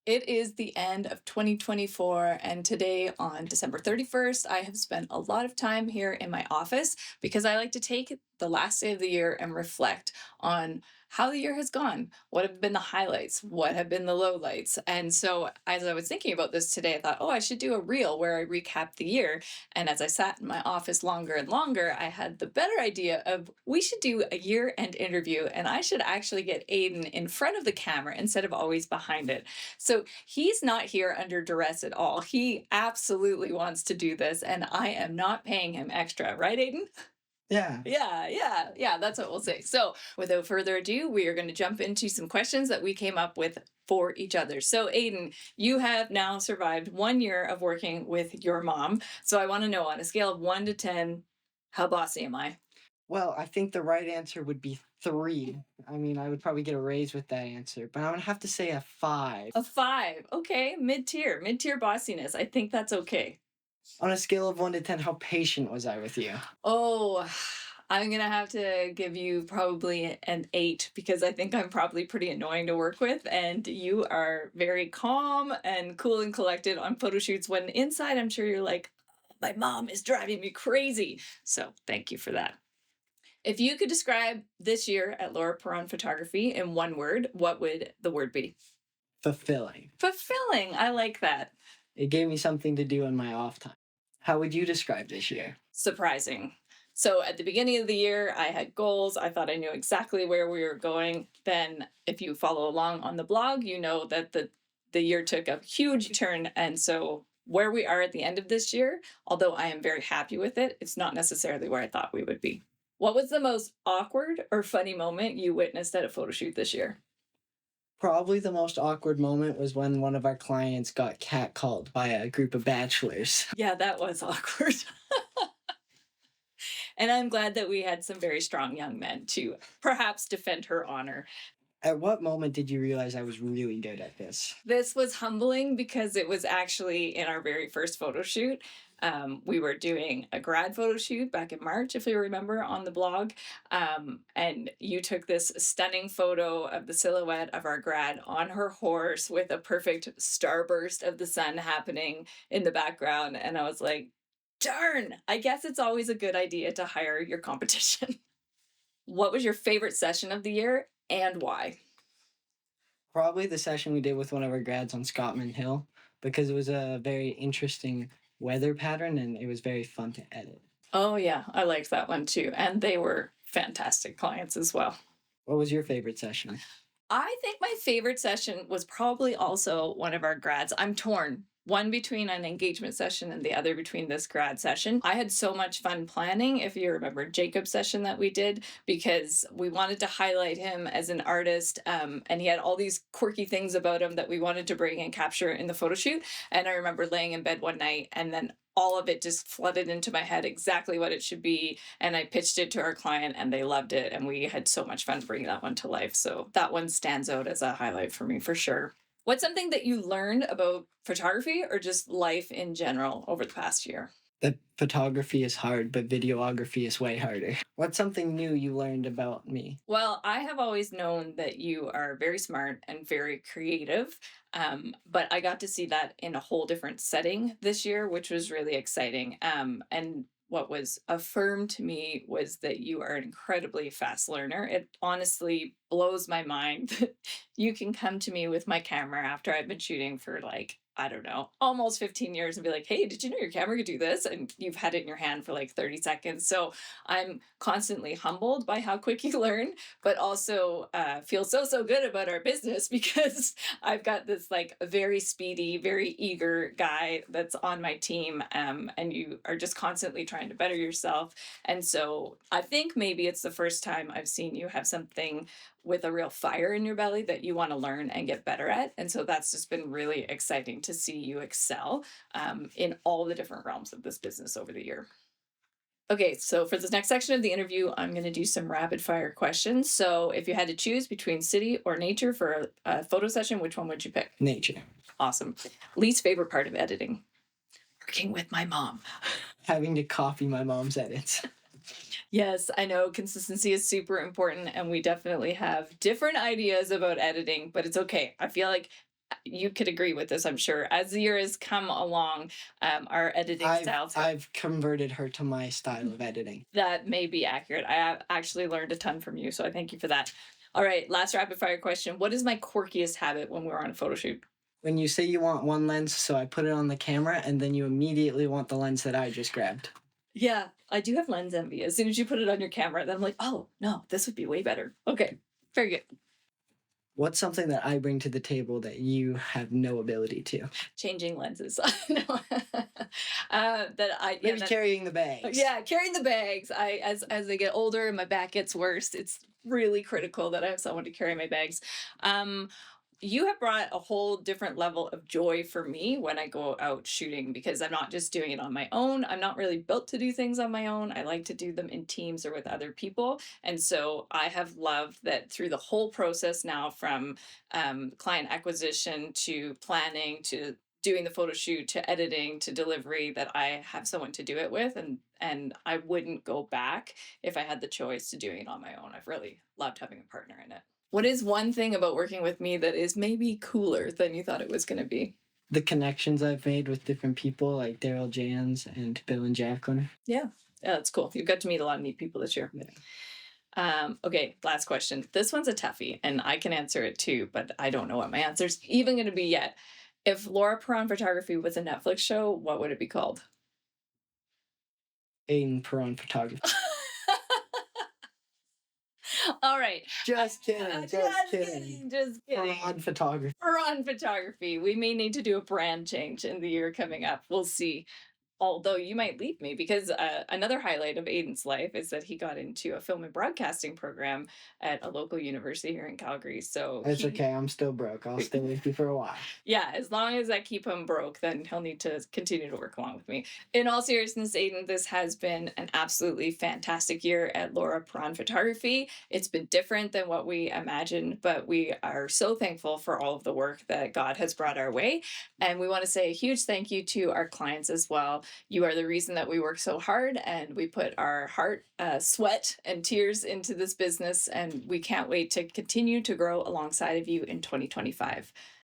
It is the end of 2024, and today on December 31st, I have spent a lot of time here in my office because I like to take the last day of the year and reflect on how the year has gone. What have been the highlights? What have been the lowlights? And so, as I was thinking about this today, I thought, oh, I should do a reel where I recap the year. And as I sat in my office longer and longer, I had the better idea of we should do a year end interview, and I should actually get Aiden in front of the camera instead of always behind it. So he's not here under duress at all. He absolutely wants to do this, and I am not paying him extra, right, Aiden? Yeah. Yeah, that's what we'll say. So, without further ado, we are going to jump into some questions that we came up with for each other. So, Aiden, you have now survived 1 year of working with your mom. So, I want to know on a scale of 1 to 10, how bossy am I? Well, I think the right answer would be 3. I mean, I would probably get a raise with that answer, but I'm gonna have to say a 5. A 5. Okay, mid tier bossiness. I think that's okay. On a scale of 1 to 10, how patient was I with you? Oh, I'm gonna have to give you probably an 8 because I think I'm probably pretty annoying to work with, and you are very calm and cool and collected on photo shoots. When inside, I'm sure you're like, my mom is driving me crazy. So thank you for that. If you could describe this year at Laura Perron Photography in one word, what would the word be? Fulfilling. Fulfilling. I like that. It gave me something to do in my off time. How would you describe this year? Surprising. So at the beginning of the year, I had goals. I thought I knew exactly where we were going. Then, if you follow along on the blog, you know that the year took a huge turn. And so, where we are at the end of this year, although I am very happy with it, it's not necessarily where I thought we would be. What was the most awkward or funny moment you witnessed at a photo shoot this year? Probably the most awkward moment was when one of our clients got catcalled by a group of bachelors. Yeah, that was awkward. And I'm glad that we had some very strong young men to perhaps defend her honor. At what moment did you realize I was really good at this? This was humbling because it was actually in our very first photo shoot. We were doing a grad photo shoot back in March, if you remember, on the blog. And you took this stunning photo of the silhouette of our grad on her horse with a perfect starburst of the sun happening in the background. And I was like, darn, I guess it's always a good idea to hire your competition. What was your favorite session of the year and why? Probably the session we did with one of our grads on Scotman Hill because it was a very interesting weather pattern and it was very fun to edit. Oh, yeah, I liked that one too. And they were fantastic clients as well. What was your favorite session? I think my favorite session was probably also one of our grads. I'm torn. One between an engagement session and the other between this grad session. I had so much fun planning, if you remember Jacob's session that we did, because we wanted to highlight him as an artist. And he had all these quirky things about him that we wanted to bring and capture in the photo shoot. And I remember laying in bed one night and then all of it just flooded into my head exactly what it should be. And I pitched it to our client and they loved it. And we had so much fun bringing that one to life. So that one stands out as a highlight for me for sure. What's something that you learned about photography or just life in general over the past year? That photography is hard, but videography is way harder. What's something new you learned about me? Well, I have always known that you are very smart and very creative, but I got to see that in a whole different setting this year, which was really exciting. And what was affirmed to me was that you are an incredibly fast learner. It honestly blows my mind that you can come to me with my camera after I've been shooting for like, I don't know, almost 15 years and be like, hey, did you know your camera could do this? And you've had it in your hand for like 30 seconds. So I'm constantly humbled by how quick you learn, but also feel so good about our business because I've got this like very speedy, very eager guy that's on my team, and you are just constantly trying to better yourself. And so I think maybe it's the first time I've seen you have something with a real fire in your belly that you want to learn and get better at. And so that's just been really exciting to see you excel in all the different realms of this business over the year. Okay, so for this next section of the interview, I'm going to do some rapid fire questions. So if you had to choose between city or nature for a photo session, which one would you pick? Nature. Awesome. Least favorite part of editing? Working with my mom. Having to copy my mom's edits. Yes, I know consistency is super important, and we definitely have different ideas about editing, but it's okay. I feel like You could agree with this, I'm sure. As the year has come along, our editing I've styles have I've converted her to my style of editing. that may be accurate. I have actually learned a ton from you, so I thank you for that. All right, last rapid fire question. What is my quirkiest habit when we're on a photo shoot? When you say you want one lens, so I put it on the camera, and then you immediately want the lens that I just grabbed. Yeah, I do have lens envy. As soon as you put it on your camera, then I'm like, oh no, this would be way better. Okay, very good. What's something that I bring to the table that you have no ability to? Changing lenses. No. That I yeah Maybe that carrying the bags. yeah carrying the bags. I as I get older and my back gets worse, it's really critical that I have someone to carry my bags. Um, you have brought a whole different level of joy for me when I go out shooting because I'm not just doing it on my own. I'm not really built to do things on my own. I like to do them in teams or with other people. And so I have loved that through the whole process now from client acquisition to planning to doing the photo shoot to editing to delivery that I have someone to do it with and I wouldn't go back if I had the choice to doing it on my own. I've really loved having a partner in it. What is one thing about working with me that is maybe cooler than you thought it was going to be? The connections I've made with different people like Daryl Jans and Bill and Jacqueline. Yeah. Yeah, that's cool. You've got to meet a lot of neat people this year. Yeah. Okay, last question. This one's a toughie, and I can answer it too, but I don't know what my answer's even going to be yet. If Laura Perron Photography was a Netflix show, what would it be called? Aiden Perron photography. All right. Just kidding. Just kidding. Just kidding. Perron photography. Perron Photography. We may need to do a brand change in the year coming up. We'll see. Although you might leave me because another highlight of Aiden's life is that he got into a film and broadcasting program at a local university here in Calgary. So It's he, okay. I'm still broke. I'll stay with you for a while. yeah, as long as I keep him broke, then he'll need to continue to work along with me. In all seriousness, Aiden, this has been an absolutely fantastic year at Laura Perron Photography. It's been different than what we imagined, but we are so thankful for all of the work that God has brought our way. And we want to say a huge thank you to our clients as well. You are the reason that we work so hard and we put our heart, sweat, and tears into this business. And we can't wait to continue to grow alongside of you in 2025.